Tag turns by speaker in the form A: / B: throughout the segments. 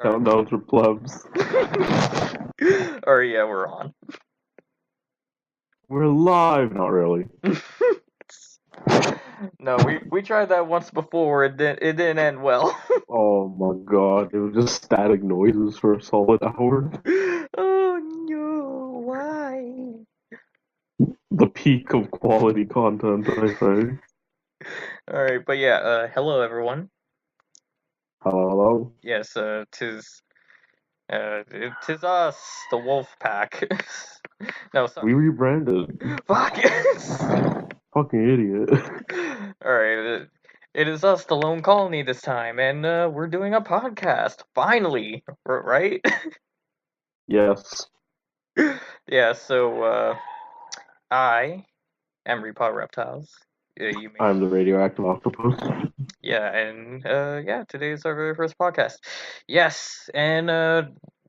A: Countdown for plebs.
B: Or yeah, we're on.
A: We're live. Not really.
B: No, we tried that once before. It didn't end well.
A: Oh my god, it was just static noises for a solid hour.
B: Oh no, why?
A: The peak of quality content, I say.
B: Alright, but yeah, hello everyone.
A: Hello.
B: Yes, tis us, the Wolf Pack. No, sorry.
A: We rebranded.
B: Fuck.
A: Fucking idiot.
B: Alright, it is us, the Lone Colony this time, and we're doing a podcast. Finally, right?
A: Yes.
B: Yeah, so I am RepodReptiles. You may
A: I'm the radioactive octopus.
B: Yeah, and yeah, today is our very first podcast. Yes, and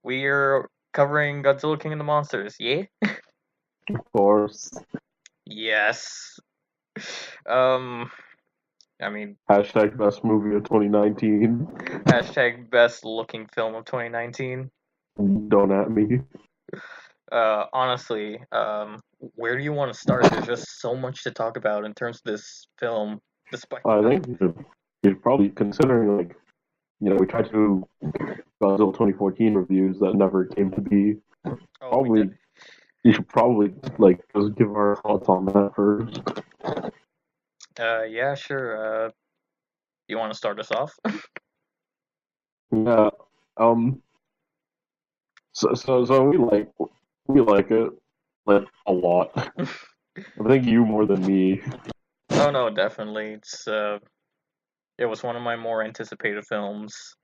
B: we're covering Godzilla King of the Monsters. Yeah?
A: Of course.
B: Yes. I mean,
A: Hashtag best movie of 2019.
B: hashtag best looking film of 2019.
A: Don't at me.
B: Honestly, where do you want to start? There's just so much to talk about in terms of this film, despite
A: I think you're probably considering, like, we tried to do Godzilla 2014 reviews that never came to be.
B: we did.
A: You should probably, like, just give our thoughts on that first.
B: Yeah, sure. You want to start us off?
A: Yeah. So we like it, like, a lot. I think you more than me.
B: Oh no, definitely. It was one of my more anticipated films.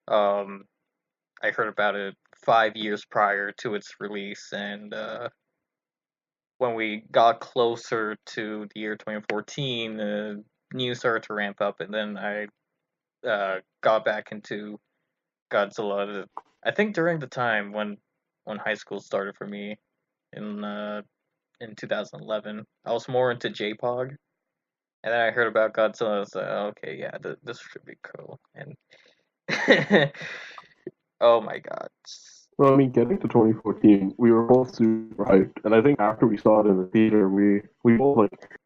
B: I heard about it 5 years prior to its release, and when we got closer to the year 2014, news started to ramp up, and then I got back into Godzilla. I think during the time when high school started for me in 2011, I was more into J-Pog. And then I heard about Godzilla. I was like, oh, okay, yeah, this should be cool. And oh my god.
A: Well, I mean, getting to 2014, we were both super hyped, and I think after we saw it in the theater, we both, like,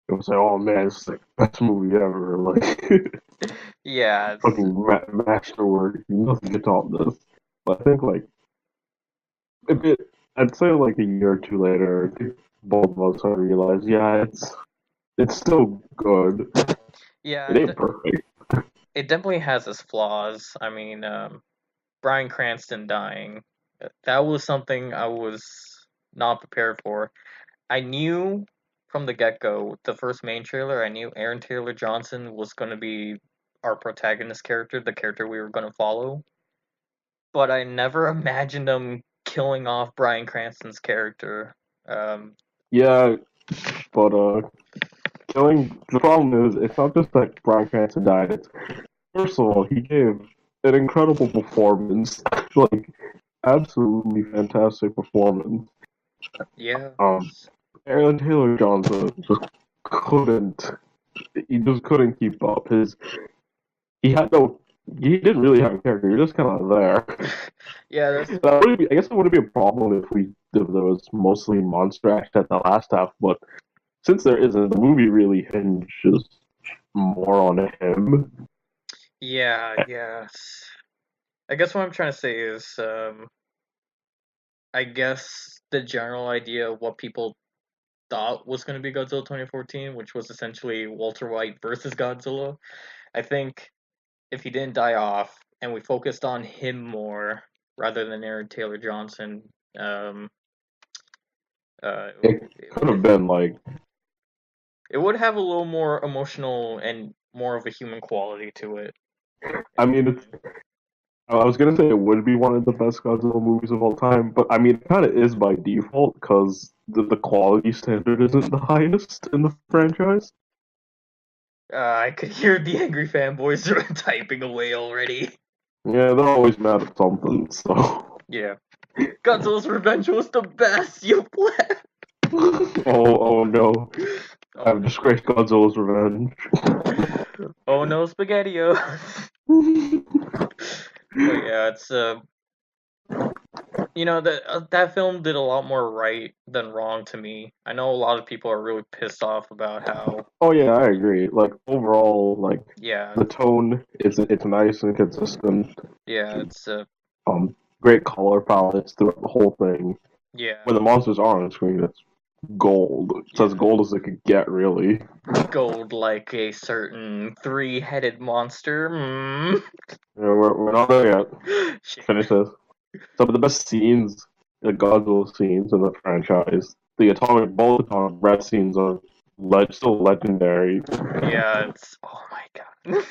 A: it was like, oh man, it's like the best movie ever. Like,
B: Yeah.
A: fucking masterwork. Nothing can top this. But I think, like, I'd say like a year or two later, I think both of us started to realize, yeah, it's still good.
B: Yeah.
A: It ain't perfect.
B: It definitely has its flaws. I mean, Bryan Cranston dying, that was something I was not prepared for. I knew from the get-go, the first main trailer, I knew Aaron Taylor Johnson was going to be our protagonist character, the character we were going to follow. But I never imagined him killing off Bryan Cranston's character.
A: Yeah, but the problem is, it's not just that Bryan Cranston died. It's, first of all, he gave an incredible performance, like, absolutely fantastic performance.
B: Yeah.
A: Aaron Taylor Johnson just couldn't keep up. He didn't really have a character. He was just kind of there.
B: Yeah,
A: I guess it wouldn't be a problem if there was mostly monster action at the last half, but since there isn't, the movie really hinges more on him.
B: Yeah. I guess what I'm trying to say is, I guess the general idea of what people thought was going to be Godzilla 2014, which was essentially Walter White versus Godzilla. I think if he didn't die off and we focused on him more rather than Aaron Taylor Johnson,
A: It could have been like,
B: it would have a little more emotional and more of a human quality to it.
A: I mean, I was gonna say it would be one of the best Godzilla movies of all time, but I mean, it kind of is by default because the quality standard isn't the highest in the franchise.
B: I could hear the angry fanboys typing away already.
A: Yeah, they're always mad at something, so.
B: Yeah. Godzilla's Revenge was the best, you pleb!
A: Oh no. I've disgraced Godzilla's Revenge.
B: Oh no, SpaghettiOs! But yeah, it's that film did a lot more right than wrong to me. I know a lot of people are really pissed off about how
A: Oh yeah, I agree. Like overall, like
B: yeah
A: the tone, it's nice and consistent.
B: yeah it's
A: Great color palettes throughout the whole thing.
B: yeah
A: When the monsters are on screen, it's gold. It's as
B: yeah
A: gold as it could get, really.
B: gold like a certain three-headed monster.
A: We're not there yet.
B: Shit.
A: Finish this. Some of the best scenes, the Godzilla scenes in the franchise. Both atomic breath scenes are still legendary.
B: Yeah, it's oh my god.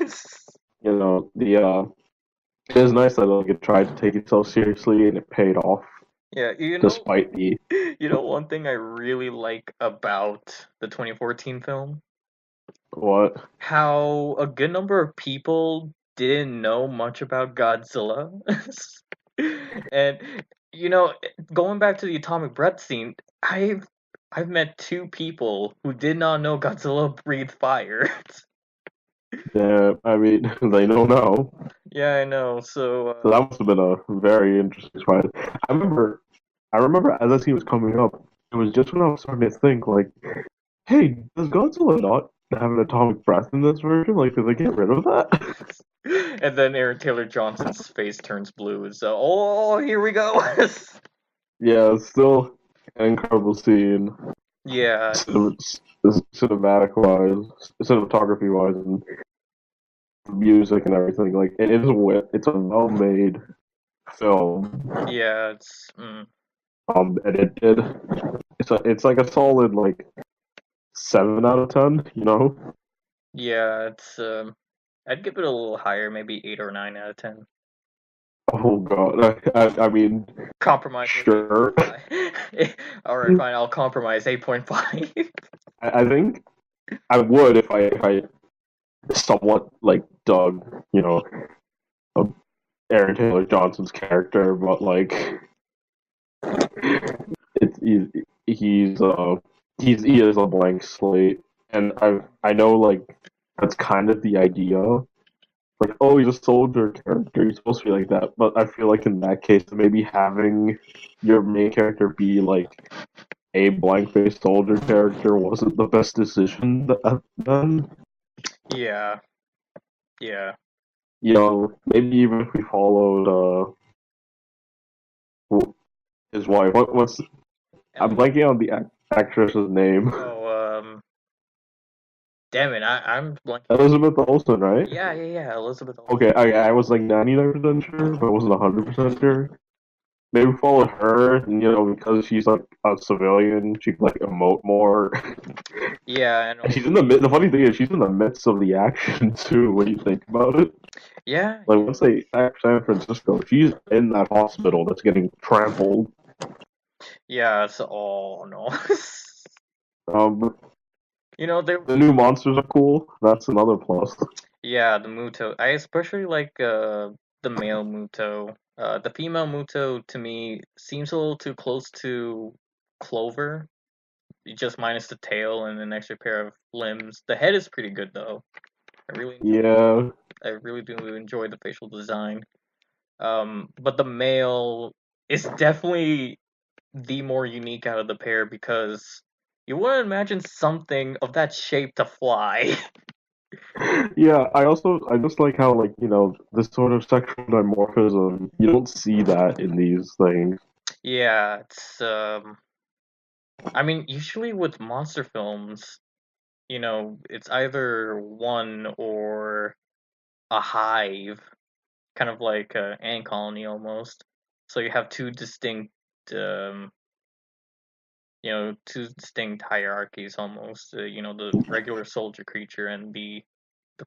A: It is nice that like it tried to take itself seriously and it paid off
B: Yeah,
A: despite the
B: one thing I really like about the 2014 film,
A: what.
B: how a good number of people didn't know much about Godzilla. And you know, going back to the atomic breath scene, I've met two people who did not know Godzilla breathed fire.
A: Yeah, I mean they know now.
B: Yeah, I know. So
A: So that must have been a very interesting surprise. I remember, I remember as that scene was coming up, it was just when I was starting to think like, hey, does Godzilla not have an atomic breath in this version? Like, did they get rid of that?
B: and then Aaron Taylor Johnson's face turns blue. So, oh, here we go.
A: Yeah, it's still an incredible scene,
B: Yeah,
A: cinematic wise, cinematography wise, and music and everything. Like, it's a well made film.
B: yeah,
A: And it did. It's like a solid like 7 out of 10. You know.
B: yeah, it's I'd give it a little higher, maybe 8 or 9 out of 10.
A: Oh god. I mean,
B: Compromise with
A: sure.
B: 8.5. All right, fine. I'll compromise 8.5.
A: I think I would if I somewhat like dug, uh, Aaron Taylor Johnson's character, but like it's he is a blank slate, and I know like that's kind of the idea. Like, oh, he's a soldier character. He's supposed to be like that, but I feel like in that case, maybe having your main character be like a blank-faced soldier character wasn't the best decision then.
B: Yeah, yeah.
A: Maybe even if we followed his wife. What's I'm
B: Emily.
A: blanking on the actress's name.
B: Oh, damn it. I'm blanking.
A: Elizabeth Olsen, right?
B: Yeah. Elizabeth Olsen.
A: Okay, I was like 99% sure, but I wasn't 100% sure. Maybe follow her, and because she's like a civilian, she can like emote more.
B: Yeah, and
A: And she's
B: also,
A: in the mid. The funny thing is, she's in the midst of the action too. When you think about it,
B: yeah,
A: like once they attack San Francisco, she's in that hospital that's getting trampled.
B: yeah. It's oh no.
A: Um,
B: There.
A: the new monsters are cool. That's another plus.
B: Yeah, the Muto. I especially like the male Muto. The female Muto to me seems a little too close to Clover, just minus the tail and an extra pair of limbs. The head is pretty good though. I really enjoy.
A: Yeah,
B: I really do enjoy the facial design. But the male is definitely the more unique out of the pair because you wouldn't imagine something of that shape to fly.
A: yeah. I just like how like this sort of sexual dimorphism. You don't see that in these things.
B: Yeah, it's I mean, usually with monster films, it's either one or a hive, kind of like an ant colony almost. So you have um, two distinct hierarchies almost. The regular soldier creature and the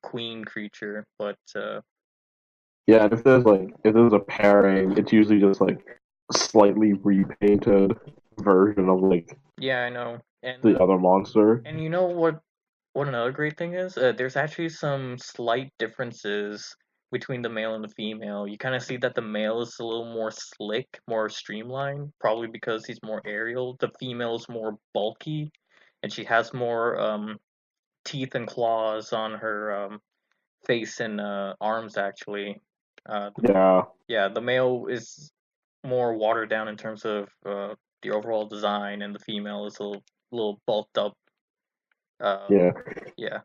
B: queen creature. But
A: Yeah, and if there's a pairing, it's usually just like a slightly repainted version of like
B: yeah, I know.
A: the other monster.
B: And you know what another great thing is? There's actually some slight differences between the male and the female. You kind of see that the male is a little more slick, more streamlined, probably because he's more aerial. The female is more bulky, and she has more teeth and claws on her face and arms, actually.
A: Yeah,
B: The male is more watered down in terms of the overall design, and the female is a little bulked up.
A: yeah.
B: Yeah,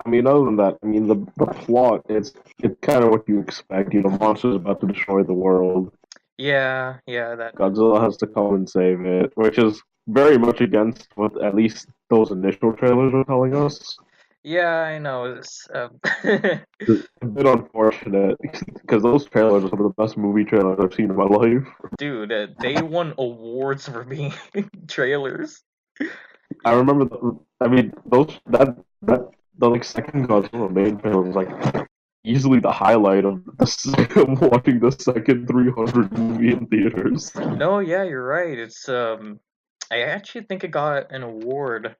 A: I mean, other than that, I mean, the plot is it's kind of what you expect. You know, monsters about to destroy the world.
B: yeah, that.
A: Godzilla has to come and save it, which is very much against what at least those initial trailers were telling us.
B: Yeah, I know. It's
A: It's a bit unfortunate because those trailers are some of the best movie trailers I've seen in my life.
B: dude, they won awards for being trailers.
A: I
B: Yeah.
A: remember, I mean, that the like second Godzilla main trailer was like easily the highlight of of watching the second 300 movie in theaters.
B: No, yeah, you're right. It's I actually think it got an award.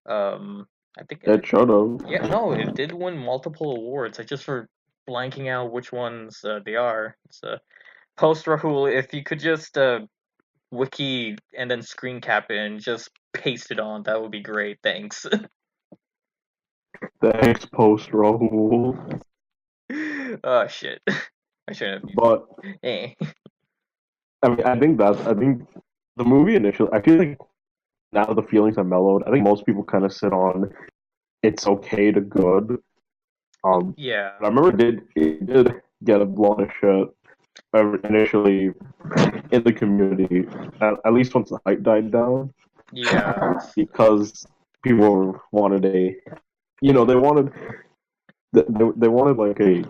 B: Um, I think
A: It should
B: yeah,
A: have.
B: no, it did win multiple awards. I just for blanking out which ones they are. It's post Rahul. If you could just wiki and then screen cap it and just paste it on, that would be great. Thanks.
A: Thanks, post Rahul.
B: Oh shit. I shouldn't have used
A: But
B: it. Eh.
A: I mean, I think the movie initially. I feel like now the feelings are mellowed. I think most people kind of sit on it's okay to good.
B: Yeah.
A: But I remember it did get a lot of shit initially in the community. At least once the hype died down,
B: Yeah.
A: because people wanted a, you know, they wanted like a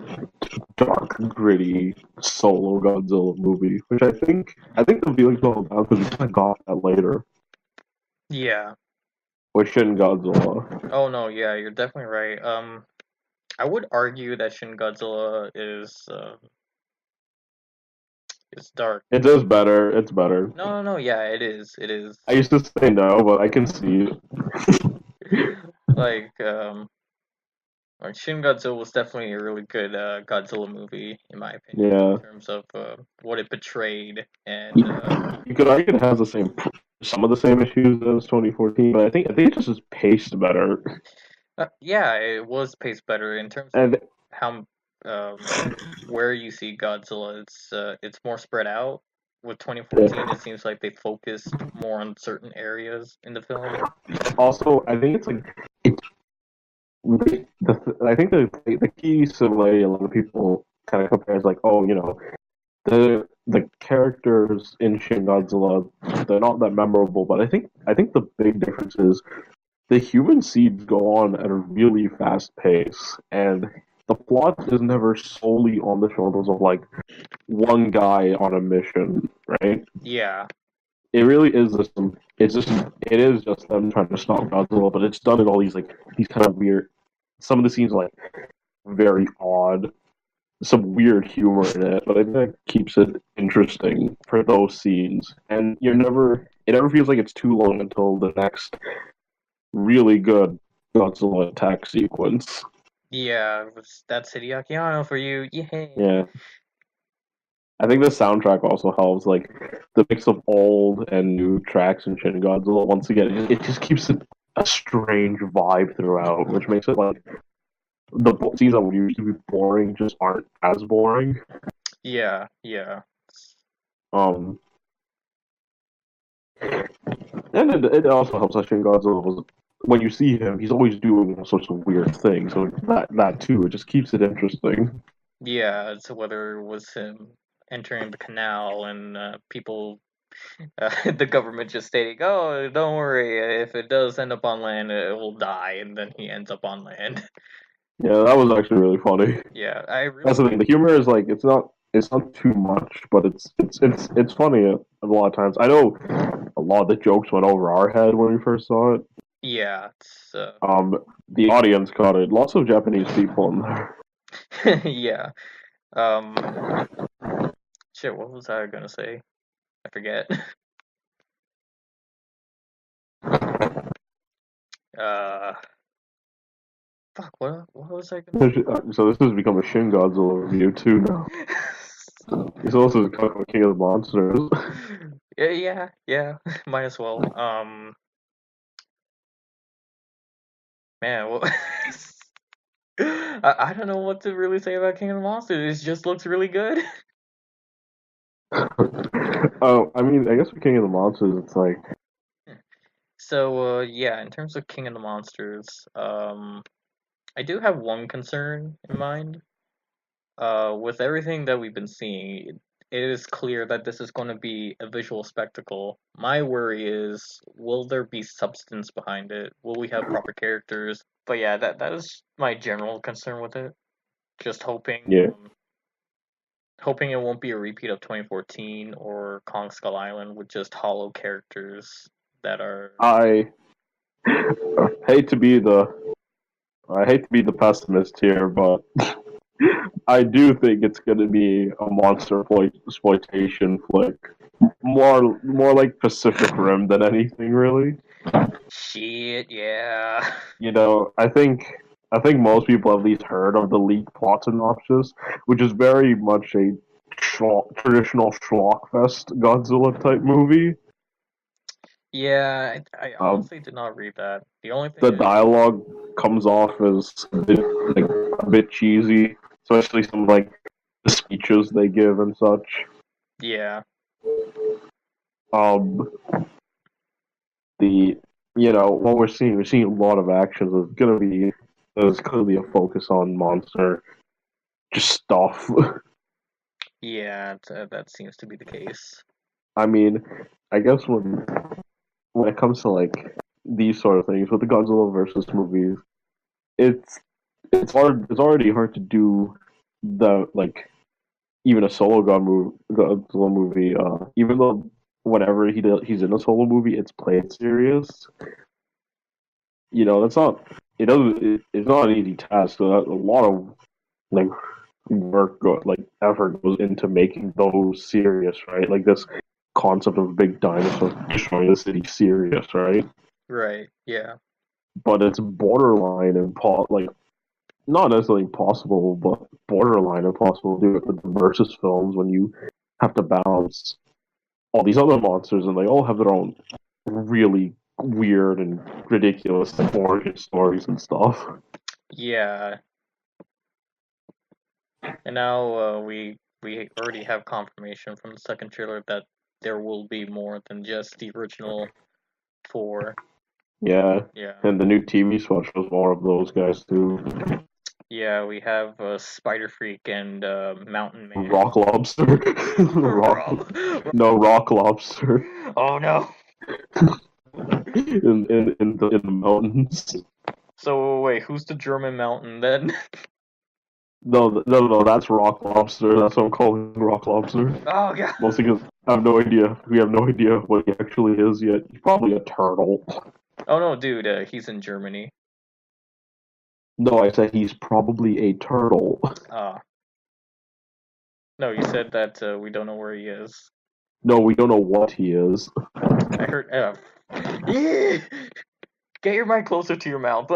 A: dark, gritty solo Godzilla movie, which I think the feelings all about because we kind of got that later
B: Yeah.
A: with Shin Godzilla.
B: Oh no, yeah, you're definitely right. I would argue that Shin Godzilla is dark.
A: It is better. It's better.
B: No, yeah, it is. It is.
A: I used to say no, but I can see
B: Like, Shin Godzilla was definitely a really good Godzilla movie, in my opinion,
A: yeah.
B: in terms of what it portrayed. And
A: You could argue it has the same, some of the same issues as 2014, but I think it just is paced better.
B: yeah, it was paced better in terms of
A: And
B: how where you see Godzilla. It's more spread out. With 2014, it seems like they focused more on certain areas in the film.
A: also, I think it's like it, I think the key similarity a lot of people kind of compare is like, oh, you know, the characters in Shin Godzilla they're not that memorable, but I think the big difference is the human seeds go on at a really fast pace, and the plot is never solely on the shoulders of like one guy on a mission, right?
B: Yeah,
A: It really is just it is just them trying to stop Godzilla, but it's done in all these kind of weird. Some of the scenes are like very odd, some weird humor in it, but I think that keeps it interesting for those scenes. And it never feels like it's too long until the next really good Godzilla attack sequence.
B: yeah, that's Hideaki Anno for you. Yay!
A: Yeah. I think the soundtrack also helps, like the mix of old and new tracks in Shin Godzilla. Once again, it just keeps it a strange vibe throughout, which makes it like the scenes that would usually be boring just aren't as boring.
B: Yeah, yeah,
A: Um, and it also helps that Shin Godzilla was when you see him, he's always doing all sorts of weird things. So that too, it just keeps it interesting.
B: yeah. It's whether it was him entering the canal and people, the government just stating, "Oh, don't worry, if it does end up on land, it will die," and then he ends up on land.
A: Yeah, that was actually really funny.
B: Yeah, I
A: That's
B: really.
A: the thing. The humor is like it's not too much, but it's funny a lot of times. I know a lot of the jokes went over our head when we first saw it.
B: Yeah, it's
A: The audience caught it. Lots of Japanese people in there.
B: yeah. Um, shit. What was I gonna say? I forget. Uh, fuck. What was I gonna
A: So this has become a Shin Godzilla review too now. He's also talking King of the Monsters.
B: yeah. Might as well. Man. Well, I don't know what to really say about King of the Monsters. It just looks really good.
A: Oh, I mean, I guess with King of the Monsters, it's like,
B: So, yeah, in terms of King of the Monsters, I do have one concern in mind. With everything that we've been seeing, it is clear that this is going to be a visual spectacle. My worry is, will there be substance behind it? Will we have proper characters? But yeah, that is my general concern with it. Just
A: yeah,
B: hoping it won't be a repeat of 2014 or Kong Skull Island with just hollow characters that are.
A: I hate to be the I hate to be the pessimist here, but I do think it's going to be a monster exploitation flick, more like Pacific Rim than anything really.
B: Shit, yeah.
A: You know, I think most people have at least heard of the leaked plot synopsis, which is very much a traditional schlockfest Godzilla type movie.
B: Yeah, I
A: Um,
B: honestly did not read that. The only thing
A: the
B: is,
A: dialogue comes off as a bit cheesy, especially some like the speeches they give and such.
B: yeah,
A: Um, the what we're seeing a lot of actions. There's clearly a focus on monster just stuff.
B: yeah, that seems to be the case.
A: I mean, I guess when it comes to like these sort of things with the Godzilla versus movies, it's it's already hard to do the like even a Godzilla movie. Even though whenever he's in a solo movie, it's played serious. That's not it's not an easy task. So a lot of like like effort goes into making those serious, right? Like this concept of a big dinosaur destroying the city serious, right?
B: Right, yeah.
A: But it's borderline like not necessarily impossible, but borderline impossible to do it with the versus films when you have to balance all these other monsters and they all have their own really weird and ridiculous origin stories and stuff.
B: Yeah, and now we already have confirmation from the second trailer that there will be more than just the original four.
A: Yeah,
B: Yeah.
A: and the new TV show shows more of those guys too.
B: Yeah, we have Spider Freak and Mountain Man.
A: Rock lobster, no rock lobster
B: Oh no.
A: in the mountains.
B: So wait, who's the German mountain then?
A: No, that's rock lobster. That's what I'm calling rock lobster.
B: Oh god.
A: Mostly because I have no idea. We have no idea what he actually is yet. He's probably a turtle.
B: Oh no, dude, he's in Germany.
A: No, I said he's probably a turtle.
B: Ah. No, you said that we don't know where he is.
A: No, we don't know what he is.
B: I heard Get your mic closer to your mouth.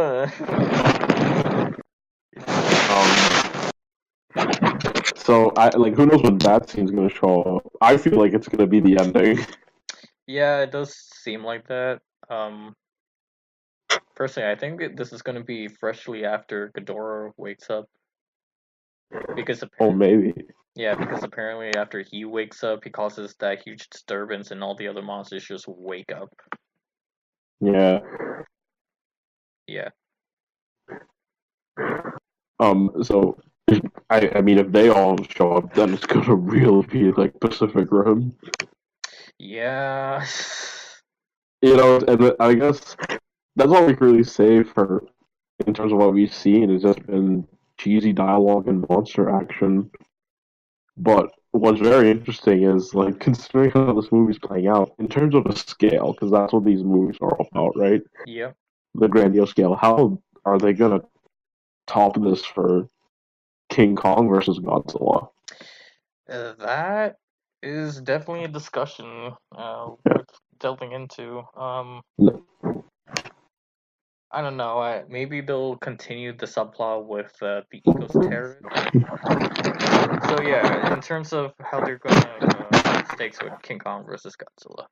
A: So I like who knows when that scene's gonna show up. I feel like it's gonna be the ending.
B: Yeah, it does seem like that. Personally, I think this is going to be freshly after Ghidorah wakes up. Because
A: Oh,
B: apparently,
A: maybe.
B: yeah, because apparently after he wakes up, he causes that huge disturbance, and all the other monsters just wake up.
A: Yeah.
B: Yeah.
A: So I mean, if they all show up, then it's gonna really be like Pacific Rim.
B: Yeah.
A: And I guess that's all we can really say for in terms of what we've seen. It's just been cheesy dialogue and monster action. But what's very interesting is like considering how this movie's playing out in terms of a scale, because that's what these movies are all about, right?
B: Yep.
A: The grandiose scale. How are they gonna top this for King Kong versus Godzilla?
B: That is definitely a discussion worth delving into. I don't know. Maybe they'll continue the subplot with the Ecos terror. So yeah, in terms of how they're gonna stakes with King Kong versus Godzilla,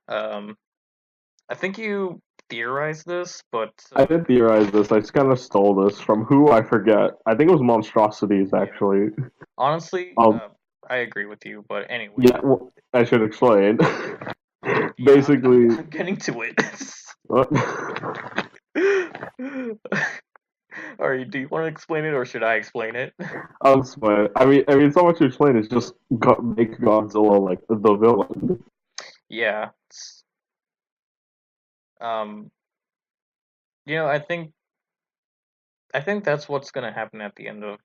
B: I think you theorize this, but
A: I did theorize this. I just kind of stole this from who I forget. I think it was Monstrosities actually.
B: honestly,
A: Um,
B: I agree with you. But anyway,
A: yeah, well, I should explain.
B: yeah,
A: Basically,
B: I'm getting to it.
A: what?
B: Alright, do you want to explain it or should I explain it?
A: I'll explain. I mean, it's not much to explain. It's just make Godzilla like the villain.
B: Yeah. Um, I think that's what's gonna happen at the end of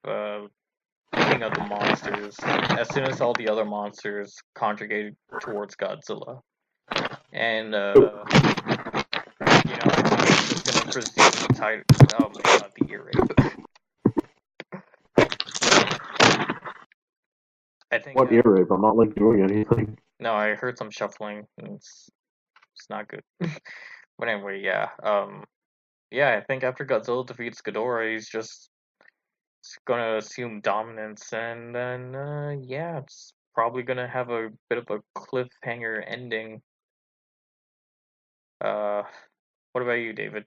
B: King of the Monsters. As soon as all the other monsters conjugate towards Godzilla, and I think it's just gonna proceed with the title. Oh my god, the ear rape. I think
A: What ear rape? I'm not like doing anything.
B: no, I heard some shuffling. And it's not good. But anyway, yeah. Yeah, I think after Godzilla defeats Ghidorah, he's gonna assume dominance, and then yeah, it's probably gonna have a bit of a cliffhanger ending. Uh, what about you, David?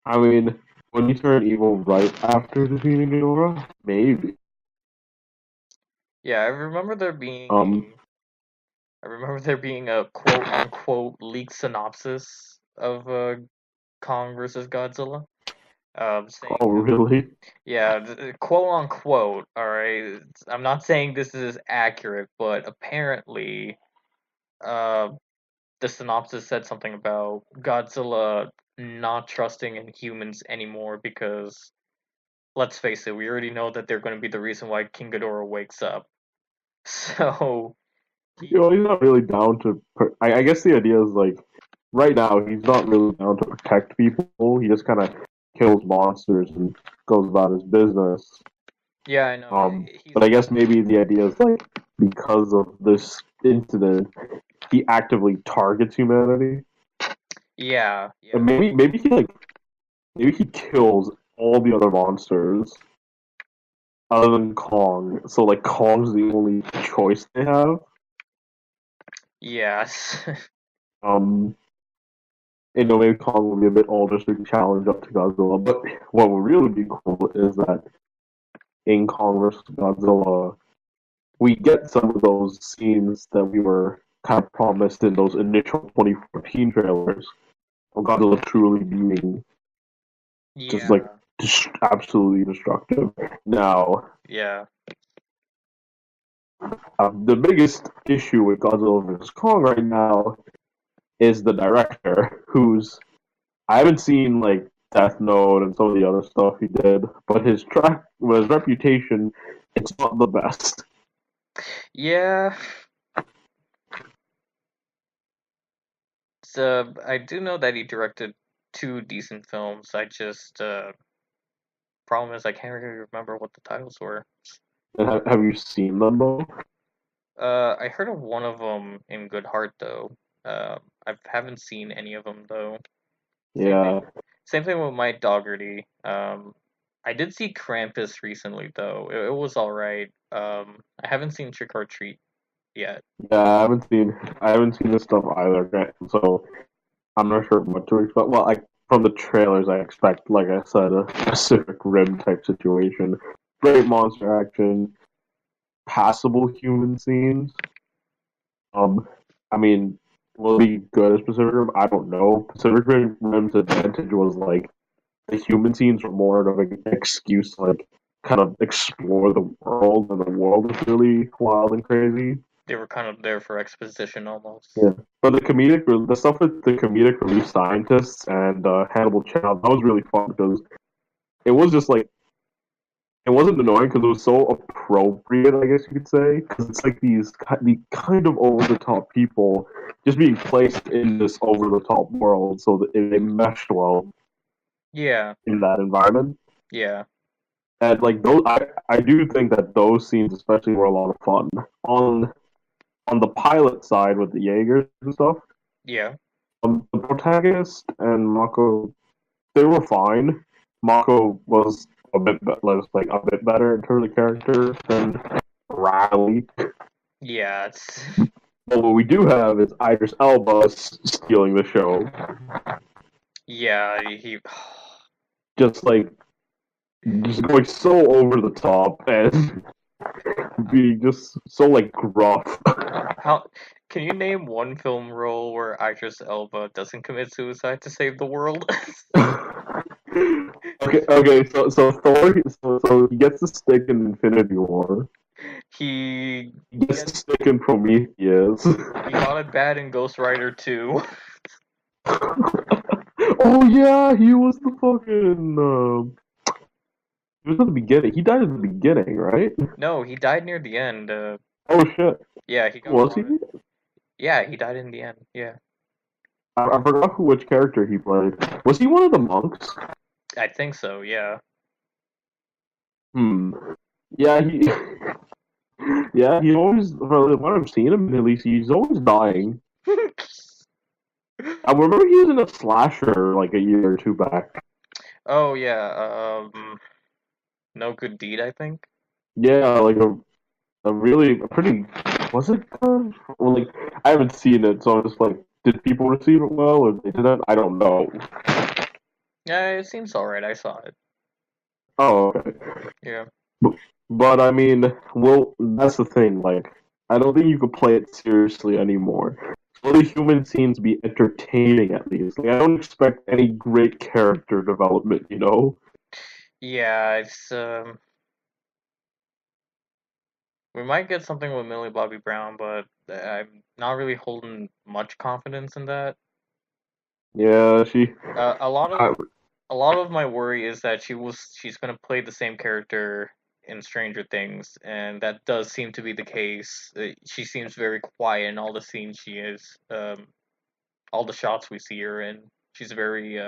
A: I mean, when you turn evil right after defeating Ghidorah, maybe.
B: Yeah,
A: Um,
B: I remember there being a quote unquote leaked synopsis of Kong versus Godzilla. Saying
A: oh
B: how
A: really?
B: yeah, quote unquote. All right, I'm not saying this is accurate, but apparently, uh, the synopsis said something about Godzilla not trusting in humans anymore because, let's face it, we already know that they're going to be the reason why King Ghidorah wakes up. So, he,
A: He's not really down to. I guess the idea is like, right now he's not really down to protect people. He just kind of kills monsters and goes about his business.
B: yeah, I know. He's
A: But I guess maybe the idea is like, because of this incident, he actively targets humanity,
B: yeah,
A: and
B: yeah,
A: maybe he kills all the other monsters other than Kong. So like Kong's the only choice they have.
B: yes,
A: Um, maybe Kong will be a bit older so he can challenge up to Godzilla. But what would really be cool is that in Kong versus Godzilla, we get some of those scenes that we were kind of promised in those initial 2014 trailers of Godzilla truly being just like
B: yeah,
A: absolutely destructive. Now,
B: yeah,
A: the biggest issue with Godzilla vs Kong right now is the director, who's I haven't seen like Death Note and some of the other stuff he did, but his reputation, it's not the best.
B: yeah. So I do know that he directed two decent films. I just problem is I can't really remember what the titles were.
A: And have you seen them both?
B: I heard of one of them in Good Heart though. I haven't seen any of them though. Same thing.
A: Yeah,
B: Same thing with Mike Dougherty. I did see Krampus recently though. It was all right. I haven't seen Trick or Treat yet.
A: yeah. I haven't seen this stuff either. So I'm not sure what to expect. Well, from the trailers, I expect, like I said, a Pacific Rim type situation. Great monster action, passable human scenes. I mean, will it be good as Pacific Rim? I don't know. Pacific Rim's advantage was like the human scenes were more of an excuse to like kind of explore the world, and the world is really wild and crazy.
B: They were kind of there for exposition almost.
A: Yeah, but the stuff with the comedic relief scientists and Hannibal Chow, that was really fun because it was just like it wasn't annoying because it was so appropriate, I guess you could say, because it's like the kind of over the top people just being placed in this over the top world, so that they meshed well
B: Yeah,
A: in that environment.
B: yeah,
A: And like those, I do think that those scenes especially were a lot of fun. On the pilot side with the Jaegers and stuff,
B: yeah,
A: the protagonist and Mako, they were fine. Mako was like a bit better in terms of character than Riley.
B: yeah. It's
A: But what we do have is Idris Elba stealing the show.
B: Yeah, he.
A: Just going so over the top and being just so gruff.
B: How can you name one film role where Idris Elba doesn't commit suicide to save the world?
A: Okay. So Thor, so he gets the stick in Infinity War.
B: He
A: He gets the stick in Prometheus.
B: he got it bad in Ghost Rider 2.
A: Oh yeah, he was the fucking. He was at the beginning. He died at the beginning, right?
B: No, he died near the end.
A: Oh shit.
B: Yeah, he got
A: Was he?
B: wanted. Yeah, he died in the end. Yeah,
A: I forgot which character he played. Was he one of the monks?
B: I think so. Yeah.
A: Hmm. Yeah, he. Yeah, he always. From what I've seen him, at least he's always dying. I remember he was in a slasher a year or two back.
B: Oh yeah. No Good Deed, I think.
A: Yeah, a pretty. Was it good? Well, I haven't seen it, so I'm just did people receive it well, or they didn't? I don't know.
B: Yeah, it seems alright. I saw it.
A: Oh, okay.
B: Yeah.
A: But I mean, well, that's the thing. I don't think you could play it seriously anymore. For the human scenes be entertaining at least. I don't expect any great character development, you know?
B: Yeah, it's we might get something with Millie Bobby Brown, but I'm not really holding much confidence in that.
A: Yeah, she.
B: Uh, a lot
A: I,
B: of a lot of my worry is that she's gonna play the same character in Stranger Things, and that does seem to be the case. She seems very quiet in all the scenes she is, all the shots we see her in. She's very,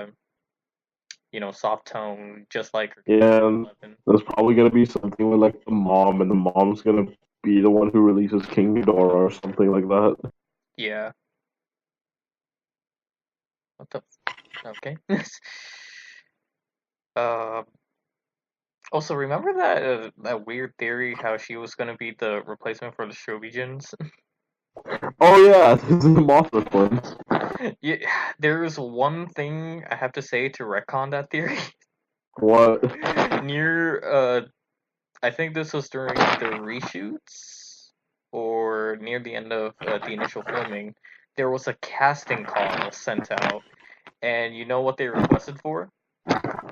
B: soft tone, just like her
A: yeah,
B: character
A: and
B: Eleven.
A: there's probably gonna be something with the mom, and the mom's gonna be the one who releases King Ghidorah or something like that.
B: Yeah. What the? Okay. uh, Also, remember that weird theory how she was gonna be the replacement for the Shobijins?
A: Oh yeah, this is the Mothra twins.
B: Yeah, there's one thing I have to say to retcon that theory.
A: What?
B: Near, I think this was during the reshoots or near the end of the initial filming. There was a casting call sent out, and you know what they requested for?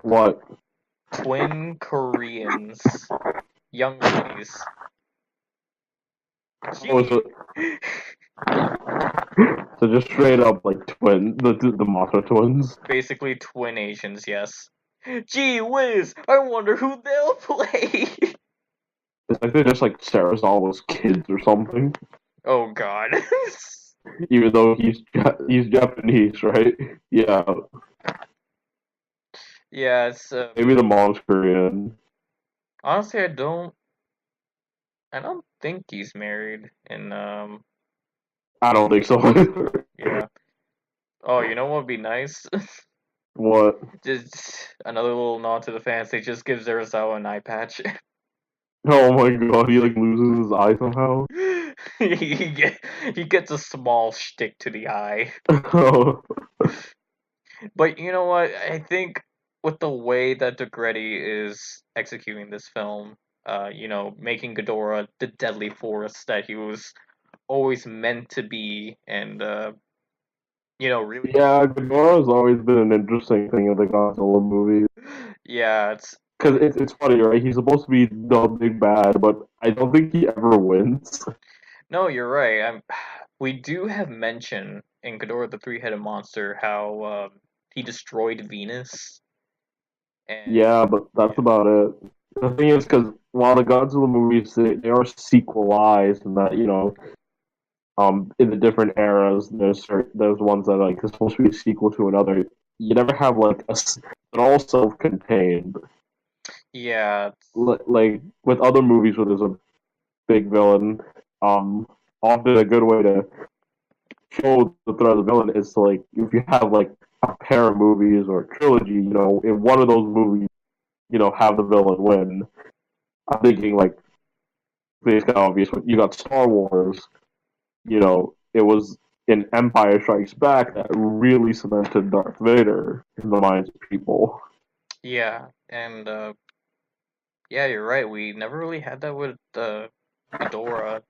A: What?
B: Twin Koreans, young ladies.
A: Oh, so,
B: Gee.
A: so just straight up twin, the Mothra twins.
B: Basically, twin Asians, yes. Gee whiz, I wonder who they'll play.
A: It's they're just Sarazawa's kids or something.
B: Oh god.
A: Even though he's Japanese, right? Yeah,
B: Yeah, it's
A: maybe the mom's Korean.
B: honestly I don't think he's married and
A: I don't think so.
B: yeah. Oh, you know what would be nice?
A: What?
B: Just another little nod to the fans. They just give Zerazawa an eye patch.
A: Oh my god, he loses his eye somehow.
B: He gets a small shtick to the eye.
A: Oh.
B: But you know what? I think with the way that DeGretti is executing this film, making Ghidorah the deadly force that he was always meant to be, and really,
A: Yeah, Ghidorah's always been an interesting thing in the Godzilla movies.
B: yeah, it's
A: Because it's funny, right? He's supposed to be the big bad, but I don't think he ever wins.
B: no, you're right. We do have mention in Ghidorah the Three-Headed Monster how he destroyed Venus, and
A: Yeah, but that's about it. The thing is, because while the Godzilla movies, they are sequelized, and that, in the different eras, there's ones that are supposed to be a sequel to another. You never have they're all self-contained.
B: yeah,
A: With other movies where there's a big villain, often a good way to show the threat of the villain is if you have a pair of movies or a trilogy, in one of those movies, have the villain win. I'm thinking it's kind of obvious. You got Star Wars, it was in Empire Strikes Back that really cemented Darth Vader in the minds of people.
B: Yeah, and yeah, you're right. We never really had that with Ghidorah.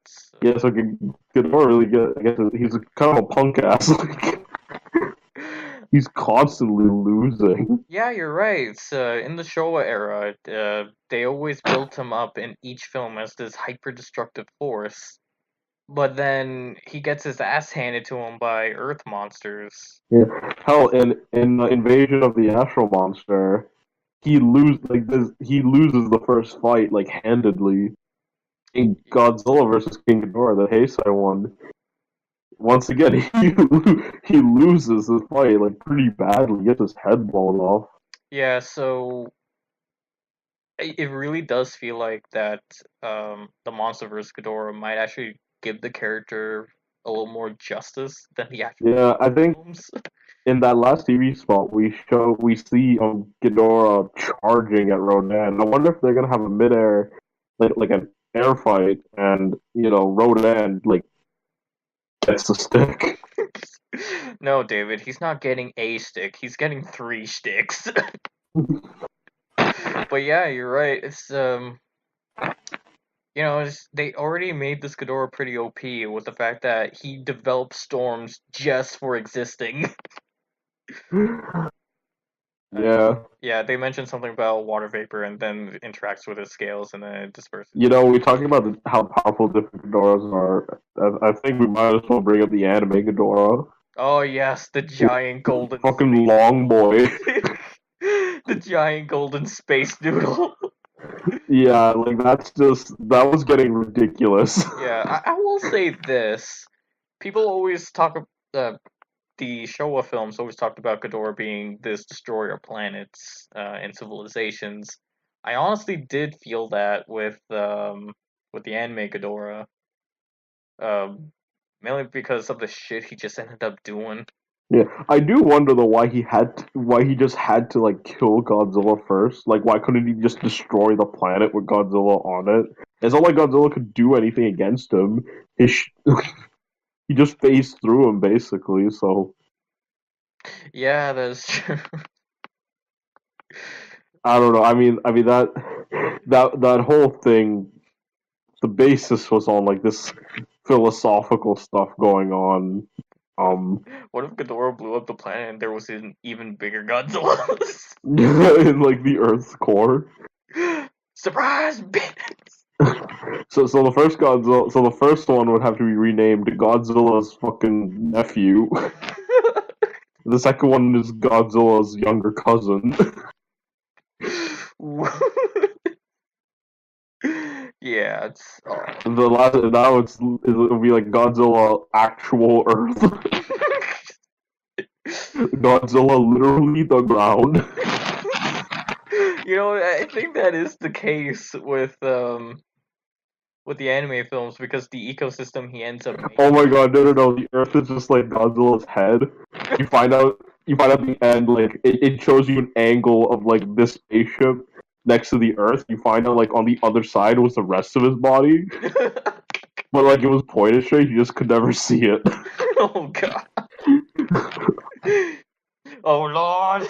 A: Yeah, so Ghidorah really good. I guess he's kind of a punk ass. He's constantly losing.
B: Yeah, you're right. It's, in the Showa era, they always built him up in each film as this hyper-destructive force, but then he gets his ass handed to him by Earth monsters.
A: Yeah. Hell, in the Invasion of the Astral Monster, he loses the first fight like handedly. In Godzilla versus King Ghidorah, the Heisei one, once again he loses the fight like pretty badly, gets his head blown off.
B: Yeah, so it really does feel like that the Monster vs. Ghidorah might actually give the character a little more justice than the actual
A: Yeah, I think
B: films.
A: in that last TV spot we see Ghidorah charging at Rodan. I wonder if they're gonna have a midair like an air fight, and Rodan like gets the stick.
B: No, David, he's not getting a stick. He's getting 3 sticks. But yeah, you're right. They already made this Ghidorah pretty OP with the fact that he developed storms just for existing.
A: Yeah.
B: Yeah, they mentioned something about water vapor and then interacts with his scales and then it disperses.
A: We talking about how powerful different Ghidorahs are. I think we might as well bring up the anime Ghidorah.
B: Oh yes, the giant golden
A: Fucking long boy.
B: the giant golden space noodle.
A: Yeah, like that was getting ridiculous.
B: Yeah, I will say this. People always talk the Showa films always talked about Ghidorah being this destroyer of planets and civilizations. I honestly did feel that with the anime Ghidorah, um, mainly because of the shit he just ended up doing.
A: Yeah, I do wonder though why he just had to like kill Godzilla first. Like, why couldn't he just destroy the planet with Godzilla on it? It's not like Godzilla could do anything against him. He just phased through him basically. So
B: Yeah, that's true.
A: I don't know. I mean that whole thing. The basis was on like this philosophical stuff going on.
B: What if what if Ghidorah blew up the planet and there was an even bigger Godzilla?
A: In like the Earth's core.
B: Surprise, bitch!
A: So the first one would have to be renamed Godzilla's fucking nephew. The second one is Godzilla's younger cousin.
B: Yeah, it's
A: The last now it'll be like Godzilla actual Earth. Godzilla literally the ground.
B: I think that is the case with the anime films because the ecosystem he ends up making.
A: Oh my god, no. The Earth is just like Godzilla's head. You find out at the end, like it shows you an angle of like this spaceship next to the Earth. You find out like on the other side was the rest of his body. But like it was pointed straight, you just could never see it.
B: Oh god. Oh lord.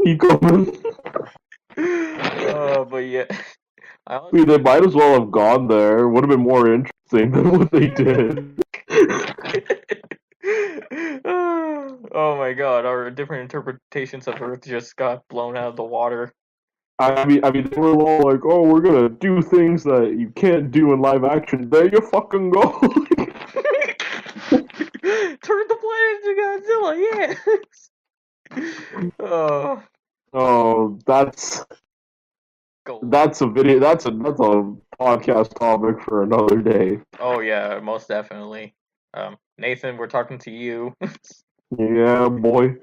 A: He coming.
B: But yeah.
A: I mean, they might as well have gone there. It would have been more interesting than what they did.
B: Oh my god, our different interpretations of Earth just got blown out of the water.
A: I mean, they were all like, "Oh, we're gonna do things that you can't do in live action." There you fucking go.
B: Turn the planet into Godzilla, yes. Oh,
A: Oh,
B: gold.
A: that's a video. That's a podcast topic for another day.
B: Oh yeah, most definitely. Nathan, we're talking to you.
A: Yeah, boy.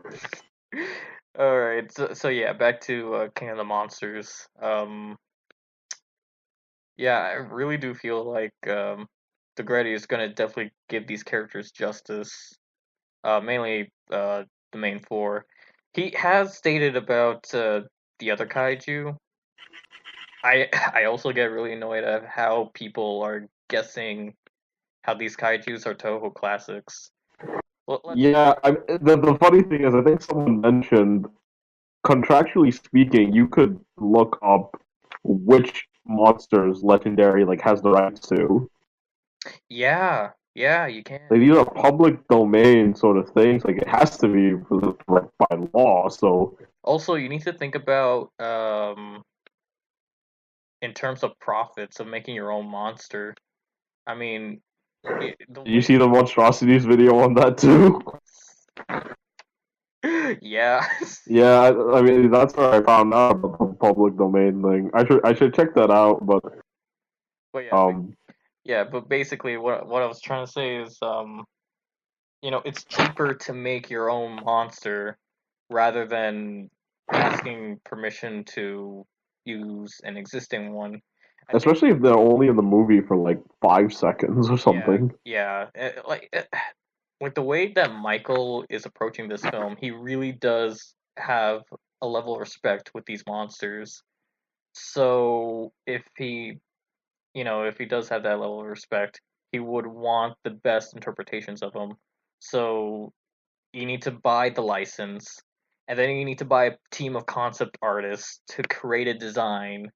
B: All right, so yeah, back to King of the Monsters. Yeah, I really do feel like DeGretti is gonna definitely give these characters justice. Mainly the main four. He has stated about the other kaiju. I I also get really annoyed at how people are guessing how these kaijus are Toho classics. Well,
A: Yeah, the funny thing is, I think someone mentioned, contractually speaking, you could look up which monsters Legendary like has the rights to.
B: yeah, you can.
A: Like these are public domain sort of things. Like it has to be by law. So
B: Also, you need to think about in terms of profits of making your own monster. I mean, the
A: did you
B: way.
A: see the monstrosities video on that too?
B: Yeah.
A: Yeah, I mean that's where I found out about the public domain thing. I should check that out, but
B: But
A: um
B: but basically, what I was trying to say is, it's cheaper to make your own monster rather than asking permission to use an existing one. I think,
A: especially if they're only in the movie for like 5 seconds or something.
B: like the way that Michael is approaching this film, he really does have a level of respect with these monsters. So if he does have that level of respect, he would want the best interpretations of them. So you need to buy the license, and then you need to buy a team of concept artists to create a design,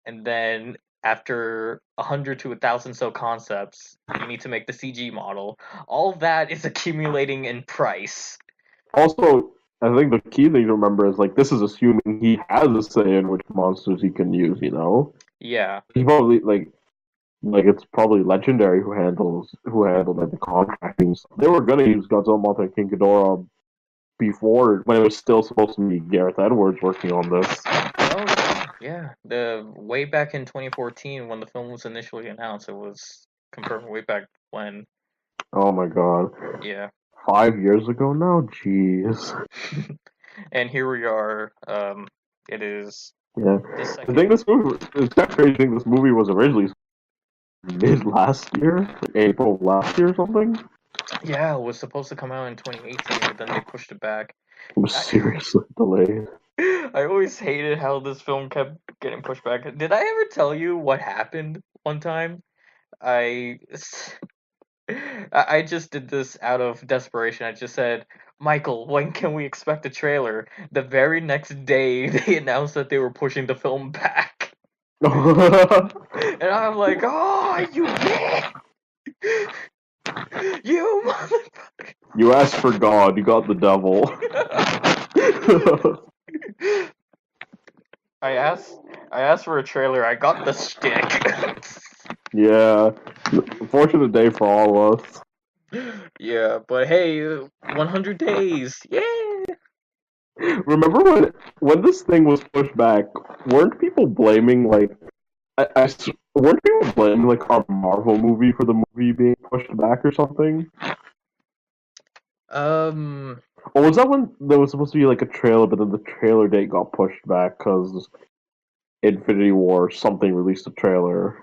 B: and then after 100 to 1,000 so concepts, you need to make the CG model. All that is accumulating in price.
A: Also, I think the key thing to remember is like this is assuming he has a say in which monsters he can use.
B: Yeah,
A: He probably like it's probably Legendary who handled like the contracting. They were gonna use Godzilla Mothra and King Ghidorah before when it was still supposed to be Gareth Edwards working on this.
B: oh yeah. The way back in 2014 when the film was initially announced, it was confirmed way back when.
A: Oh my god,
B: Yeah.
A: 5 years ago now. Jeez.
B: And here we are. It is
A: Yeah,
B: the
A: I think
B: second.
A: this movie. It's kind of crazy. I think this movie was originally mid last year, like April of last year or something.
B: Yeah, it was supposed to come out in 2018, but then they pushed it back.
A: It was
B: I,
A: seriously delayed.
B: I always hated how this film kept getting pushed back. Did I ever tell you what happened one time? I I just did this out of desperation. I just said, Michael, when can we expect a trailer? The very next day, they announced that they were pushing the film back. And I'm like, oh, you bitch! You motherfucker!
A: You asked for God, you got the devil.
B: I asked, I asked for a trailer. I got the stick.
A: Yeah, fortunate day for all of us.
B: Yeah, but hey, 100 days. Yeah.
A: Remember when this thing was pushed back? Weren't people blaming weren't people blaming like our Marvel movie for the movie being pushed back or something?
B: Um.
A: Or was that when there was supposed to be like a trailer, but then the trailer date got pushed back because Infinity War something released a trailer?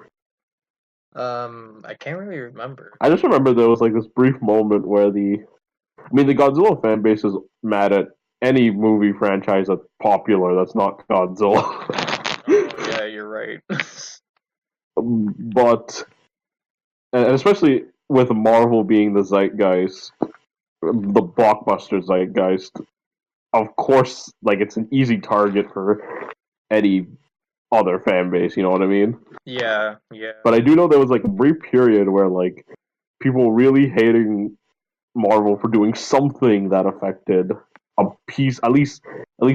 B: I can't really remember.
A: I just remember there was like this brief moment where the Godzilla fan base is mad at any movie franchise that's popular that's not Godzilla.
B: Oh yeah, you're right.
A: But and especially with Marvel being the zeitgeist, the blockbuster zeitgeist, of course, like it's an easy target for any other fan base. You know what I mean?
B: Yeah.
A: But I do know there was like a brief period where like people really hating Marvel for doing something that affected a piece, at least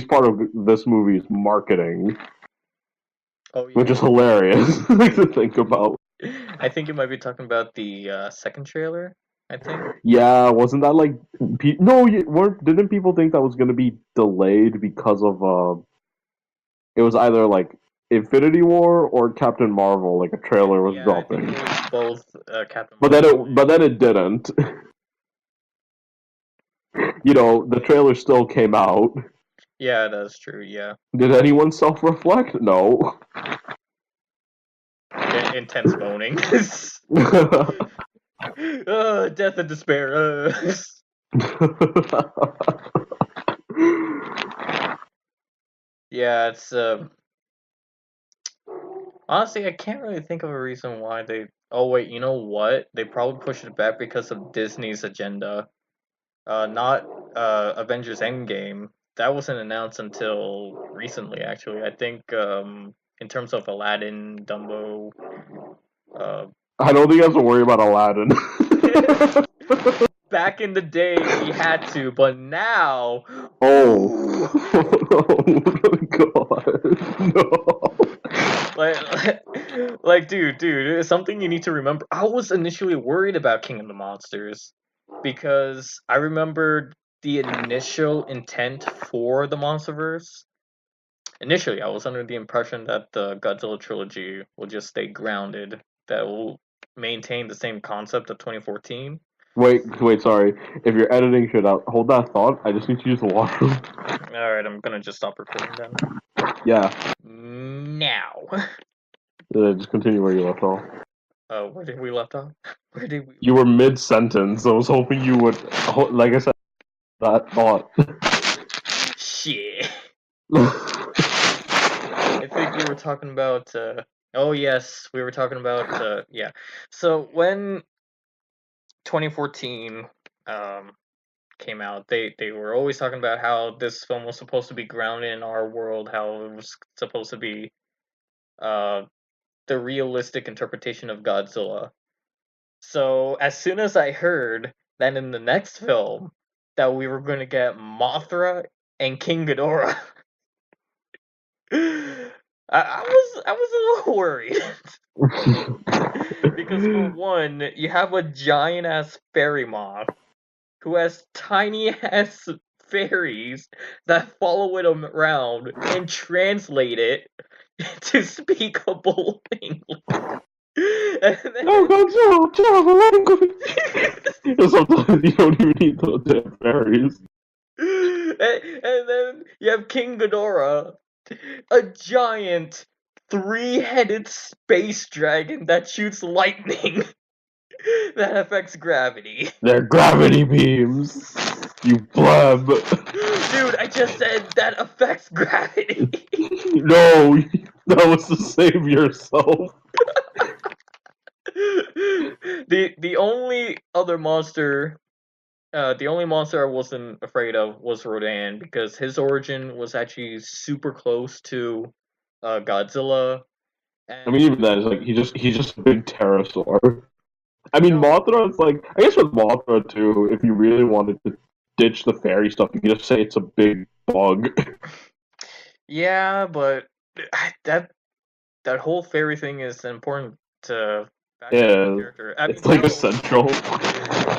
A: part of this movie's marketing,
B: Oh
A: which
B: yeah.
A: is hilarious to think about.
B: I think you might be talking about the second trailer. I think.
A: Yeah, wasn't that like no? Didn't people think that was going to be delayed because of it was either like Infinity War or Captain Marvel, like a trailer was
B: Yeah, I think
A: dropping,
B: it was both Captain
A: but then
B: Marvel
A: it but
B: and.
A: then it didn't. The trailer still came out.
B: Yeah, that's true. Yeah.
A: Did anyone self-reflect? No.
B: Intense moaning. Death and despair. Yeah, it's Honestly, I can't really think of a reason why they. Oh wait, you know what? They probably pushed it back because of Disney's agenda. Not Avengers Endgame. That wasn't announced until recently, actually. I think in terms of Aladdin, Dumbo. Uh,
A: I don't think I have to worry about Aladdin.
B: Back in the day, we had to, but now.
A: Oh.
B: Ooh,
A: Oh god. No.
B: like, dude, it's something you need to remember. I was initially worried about King of the Monsters because I remembered the initial intent for the MonsterVerse. Initially, I was under the impression that the Godzilla trilogy will just stay grounded, that it will maintain the same concept of 2014.
A: Wait, sorry. If you're editing shit out, hold that thought. I just need to use the washroom.
B: Alright, I'm gonna just stop recording then.
A: Yeah.
B: Now.
A: Just continue where you left off.
B: Where did we left off? Where did we?
A: You were mid sentence. I was hoping you would, like I said, that thought.
B: Shit. I think we were talking about. Oh yes, we were talking about. Yeah. So when 2014 came out, they were always talking about how this film was supposed to be grounded in our world, how it was supposed to be uh the realistic interpretation of Godzilla. So as soon as I heard that in the next film that we were going to get Mothra and King Ghidorah, I was a little worried because for one, you have a giant ass fairy moth who has tiny ass fairies that follow it around and translate it to speakable English. And
A: Oh
B: then,
A: god, Joe, let him go. Sometimes you don't even need those damn fairies.
B: and then you have King Ghidorah, a giant three-headed space dragon that shoots lightning that affects gravity.
A: They're gravity beams. You blab.
B: Dude, I just said that affects gravity.
A: No, that was to save yourself.
B: The only other monster the only monster I wasn't afraid of was Rodan because his origin was actually super close to Godzilla.
A: I mean,
B: And
A: even then, it's like he's just a big pterosaur. I mean,
B: no,
A: Mothra. It's like I guess with Mothra too. If you really wanted to ditch the fairy stuff, you could just say it's a big bug.
B: yeah, but that that whole fairy thing is important to factor into the
A: Yeah,
B: character. I mean,
A: it's like
B: hell,
A: essential.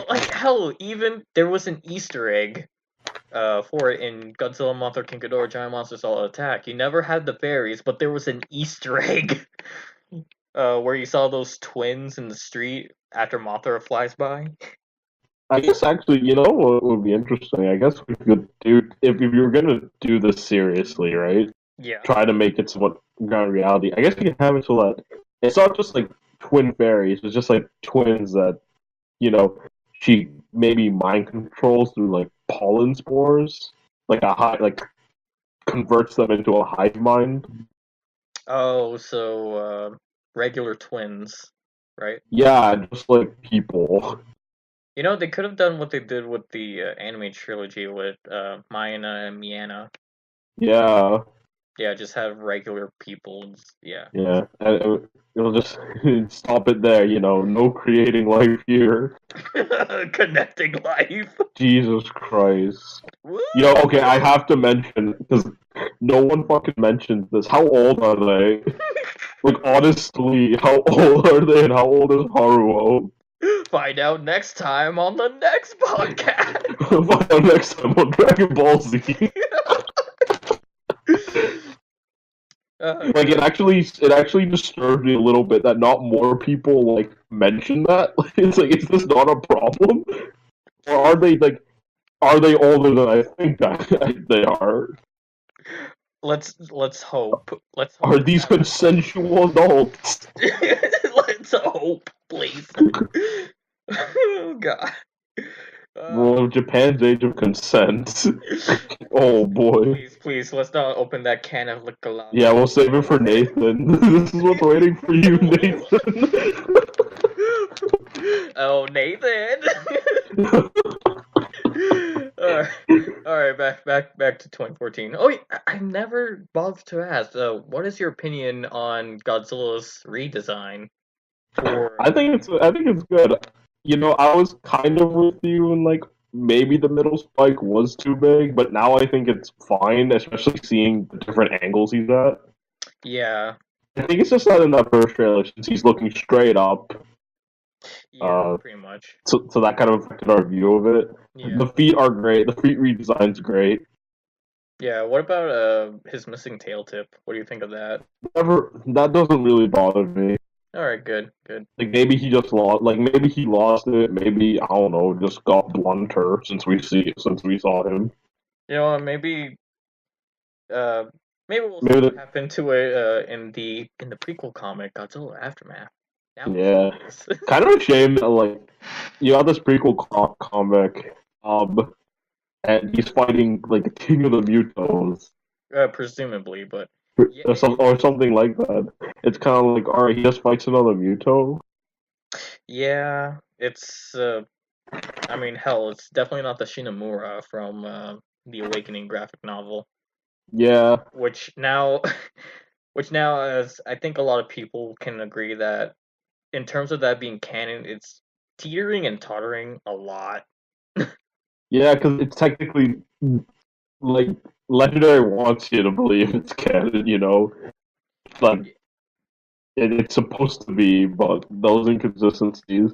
B: like hell, even there was an Easter egg for it in Godzilla, Mothra, King Ghidorah, Giant Monsters All Attack. You never had the fairies, but there was an Easter egg where you saw those twins in the street after Mothra flies by.
A: I guess actually, you know what would be interesting? I guess we could do if you were gonna do this seriously, right?
B: Yeah.
A: Try to make it somewhat ground reality. I guess you could have it so that it's not just like twin fairies. It's just like twins that you know she maybe mind controls through like pollen spores, like a high like converts them into a hive mind.
B: Oh, so regular twins, right?
A: Yeah, just like people.
B: You know, they could have done what they did with the anime trilogy with Mayana and Miana.
A: Yeah,
B: Yeah, just have regular people. Yeah.
A: yeah. And it'll just stop it there. No creating life here.
B: Connecting life.
A: Jesus Christ.
B: Woo!
A: Okay, I have to mention because no one fucking mentions this. How old are they? Like honestly, how old are they, and how old is Haruo?
B: Find out next time on the next podcast.
A: Find out next time on Dragon Ball Z. Like it actually disturbed me a little bit that not more people like mention that. It's like, is this not a problem, or are they older than I think they are?
B: Let's hope. Let's
A: Are
B: hope
A: these
B: that.
A: consensual adults?
B: Let's hope, please. Oh God.
A: Well, Japan's age of consent. Oh boy.
B: Please, let's not open that can of liquor.
A: Yeah, we'll save it for Nathan. This is what's waiting for you, Nathan.
B: Oh, Nathan. Alright, alright, back to 2014. Oh, I never bothered to ask. What is your opinion on Godzilla's redesign for?
A: I think it's good. You know, I was kind of with you in like maybe the middle spike was too big, but now I think it's fine, especially seeing the different angles he's at.
B: Yeah,
A: I think it's just not in that first trailer since he's looking straight up.
B: yeah, pretty much.
A: So that kind of affected our view of it.
B: Yeah,
A: The feet are great. The feet redesign's great.
B: yeah. What about his missing tail tip? What do you think of that?
A: That doesn't really bother me.
B: All right, good, good.
A: Like maybe he just lost. Like maybe he lost it. Maybe I don't know. Just got blunter since we saw him.
B: You know, uh, maybe we'll see
A: Maybe
B: what happened to it in the prequel comic, Godzilla Aftermath. That was
A: Yeah,
B: nice.
A: kind of a shame that like you have this prequel comic, and he's fighting like the king of the Mutos,
B: Presumably, but yeah,
A: or something like that. It's kind of like, all right, he just fights another Muto.
B: yeah, it's I mean, hell, it's definitely not the Shinamura from the Awakening graphic novel,
A: Yeah,
B: which now, which now, as I think a lot of people can agree that in terms of that being canon, it's teetering and tottering a lot.
A: yeah, because it's technically like Legendary wants you to believe it's canon, you know, like it's supposed to be, but those inconsistencies.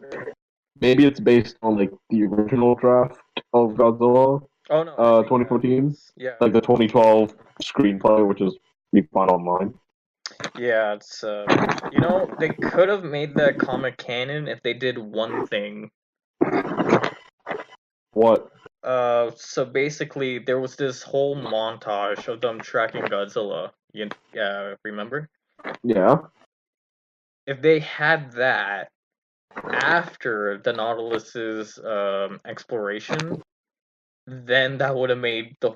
A: Maybe it's based on like the original draft of Godzilla,
B: Oh no, I think
A: 2014,
B: yeah,
A: like the 2012 screenplay, which is you can find online.
B: yeah, it's you know, they could have made that comic canon if they did one thing.
A: What?
B: So basically, there was this whole montage of them tracking Godzilla. Remember?
A: Yeah,
B: If they had that after the Nautilus's exploration, then that would have made a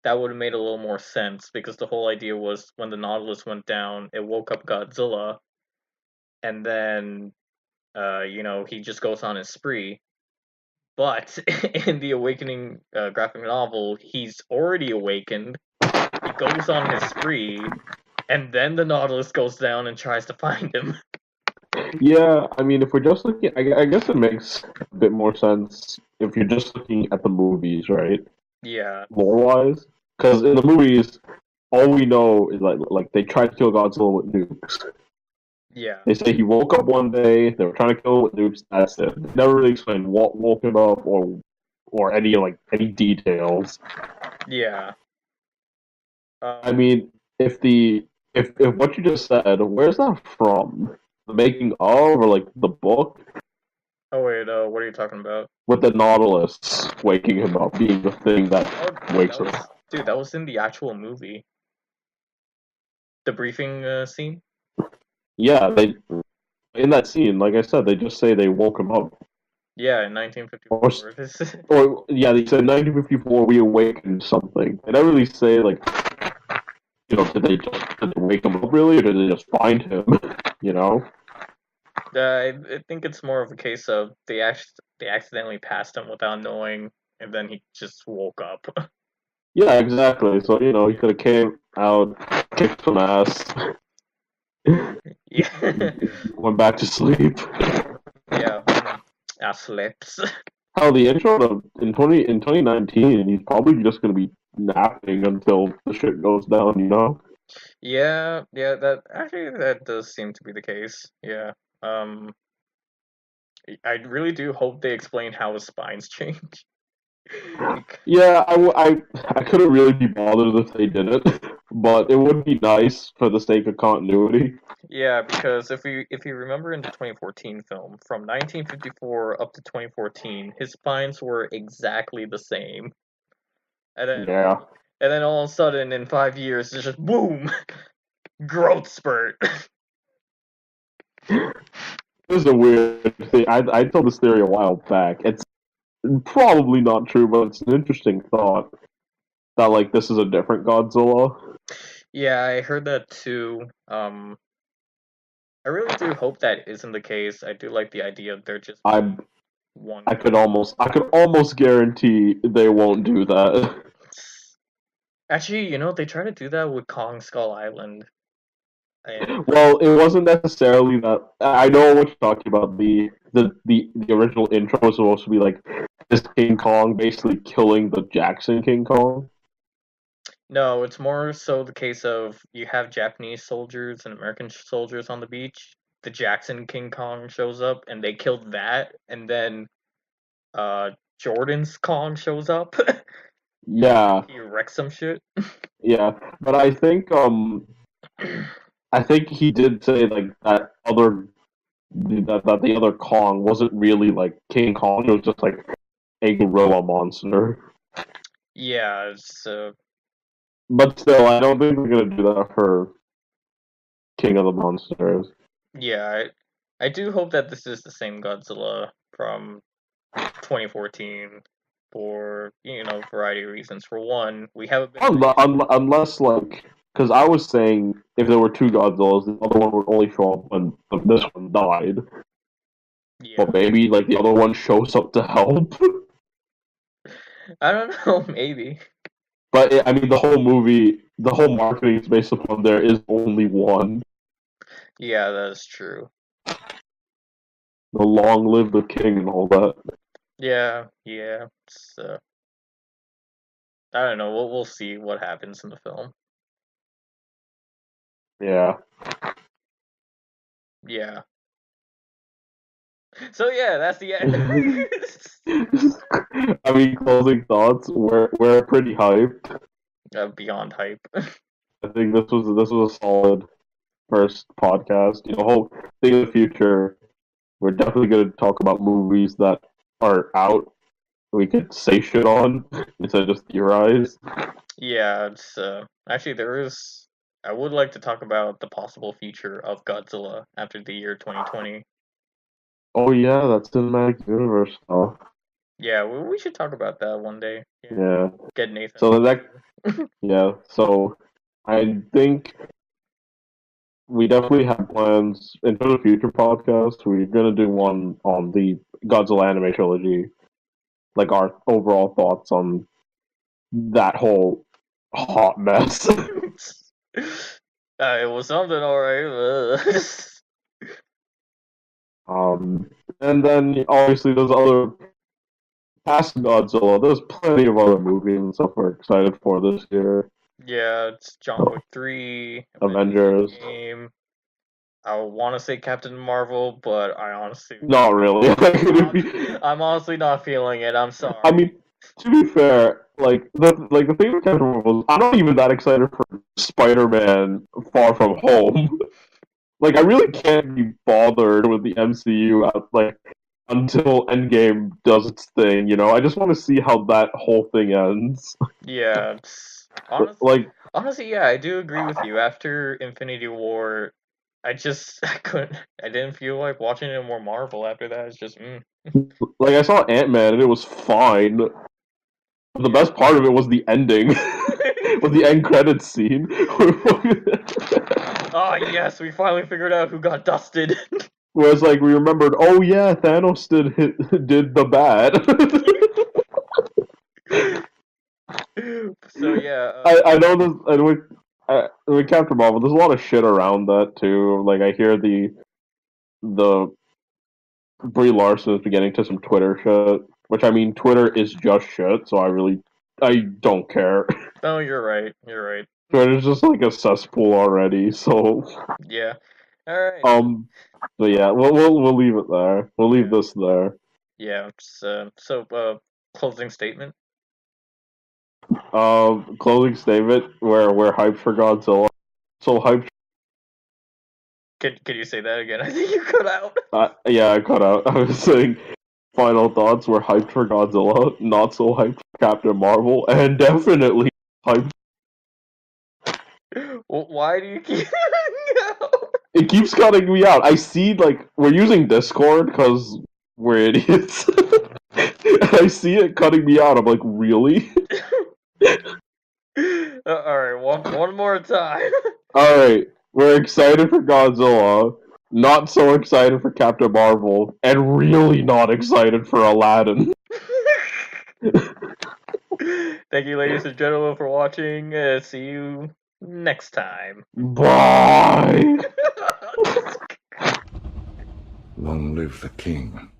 B: little more sense because the whole idea was when the Nautilus went down, it woke up Godzilla, and then you know, he just goes on his spree. But in the Awakening graphic novel, he's already awakened. He goes on his spree, and then the Nautilus goes down and tries to find him.
A: yeah. I mean, if we're just looking, I guess it makes a bit more sense if you're just looking at the movies, right?
B: Yeah,
A: Lore-wise, because in the movies, all we know is like they tried to kill Godzilla with nukes.
B: yeah,
A: They say he woke up one day. They were trying to kill him with nukes. That's it. They never really explained what woke him up or any details.
B: yeah.
A: I mean, if what you just said, where's that from? The making of or like the book
B: Oh wait, what are you talking about?
A: with the Nautilus waking him up being the thing that
B: Oh,
A: wakes him.
B: dude, that was in the actual movie. The briefing scene.
A: Yeah, they in that scene, like I said, they just say they woke him up.
B: Yeah, in
A: Or
B: 1954.
A: or yeah, they said 1954 we awakened something. They never really say like did they wake him up really or did they just find him? You know?
B: I think it's more of a case of they accidentally passed him without knowing, and then he just woke up.
A: Yeah, exactly. So he could have came out, kicked some ass,
B: Yeah,
A: went back to sleep.
B: yeah. Ass lips.
A: Hell, the intro in 2019, he's probably just gonna be napping until the shit goes down. You know?
B: Yeah, yeah. That does seem to be the case. Yeah. Um, I really do hope they explain how his spines change.
A: Yeah, I couldn't really be bothered if they didn't, but it would be nice for the sake of continuity.
B: Yeah, because if you remember in the 2014 film, from 1954 up to 2014, his spines were exactly the same. And then
A: Yeah,
B: all of a sudden in 5 years it's just boom, growth spurt.
A: this is a weird thing. I told this theory a while back. probably not true, but it's an interesting thought that like this is a different Godzilla.
B: Yeah, I heard that too. I really do hope that isn't the case. I do like the idea of there just
A: I
B: one.
A: I could almost guarantee they won't do that.
B: Actually, they try to do that with Kong Skull Island. And
A: Well, it wasn't necessarily that. I know what you're talking about. The original intro was supposed to be like this King Kong basically killing the Jackson King Kong.
B: no, it's more so the case of you have Japanese soldiers and American soldiers on the beach. The Jackson King Kong shows up, and they killed that, and then Jordan's Kong shows up.
A: Yeah,
B: He wrecks some shit.
A: yeah, but I think he did say like that the other Kong wasn't really like King Kong. It was just like a gorilla monster.
B: Yeah, so
A: But still, I don't think we're gonna do that for King of the Monsters.
B: yeah, I do hope that this is the same Godzilla from 2014 for a variety of reasons. For one, we haven't been
A: Unless like, because I was saying if there were two Godzillas, the other one would only show up when this one died.
B: yeah.
A: But maybe like the other one shows up to help.
B: I don't know, maybe.
A: But I mean, the whole movie, the whole marketing is based upon there is only one.
B: Yeah, that's true.
A: The long live the king and all that.
B: Yeah. So I don't know. We'll see what happens in the film.
A: Yeah.
B: Yeah. So yeah, that's the end.
A: I mean, closing thoughts. We're pretty hyped.
B: Beyond hype.
A: I think this was a solid first podcast. Hopefully in the future, we're definitely going to talk about movies that are out. We could say shit on instead of just theorize.
B: Yeah, it's actually there is. I would like to talk about the possible future of Godzilla after the year 2020.
A: Oh yeah, that's cinematic universe stuff.
B: Yeah, we should talk about that one day.
A: Yeah.
B: Get Nathan.
A: So yeah. So I think we definitely have plans into the future podcast. We're gonna do one on the Godzilla anime trilogy, like our overall thoughts on that whole hot mess.
B: It was something, alright.
A: And then obviously there's other past Godzilla. There's plenty of other movies and stuff we're excited for this year.
B: Yeah, it's John Wick 3,
A: Avengers.
B: Game. I want to say Captain Marvel, but I honestly
A: not really.
B: I'm honestly not feeling it. I'm sorry.
A: I mean, to be fair, the thing with Captain Marvel is I'm not even that excited for Spider-Man Far From Home. Like, I really can't be bothered with the MCU until Endgame does its thing. I just want to see how that whole thing ends.
B: Yeah, honestly, yeah, I do agree with you. After Infinity War, I couldn't. I didn't feel like watching any more Marvel after that. It's just.
A: Like, I saw Ant-Man and it was fine. But the best part of it was the ending. Was the end credits scene.
B: Oh yes, we finally figured out who got dusted.
A: Whereas, like, we remembered, oh yeah, Thanos did the bad.
B: So yeah,
A: I know this, and with Captain Marvel, there's a lot of shit around that too. Like, I hear the Brie Larson is beginning to some Twitter shit, which I mean, Twitter is just shit, so I don't care.
B: Oh, you're right. You're right.
A: Twitter's just like a cesspool already, so
B: yeah. All right.
A: But yeah, we'll leave it there. We'll leave this there.
B: Yeah. So closing statement.
A: Closing statement. We're hyped for Godzilla. So hyped.
B: Can you say that again? I think you cut out.
A: Yeah, I cut out. I was saying final thoughts. We're hyped for Godzilla. Not so hyped for Captain Marvel, and definitely hyped.
B: Well, why do you keep?
A: It keeps cutting me out. I see, like, we're using Discord because we're idiots. I see it cutting me out. I'm like, really?
B: Alright, one more time.
A: Alright, we're excited for Godzilla, not so excited for Captain Marvel, and really not excited for Aladdin.
B: Thank you, ladies and gentlemen, for watching. See you next time.
A: Bye!
C: Long live the king.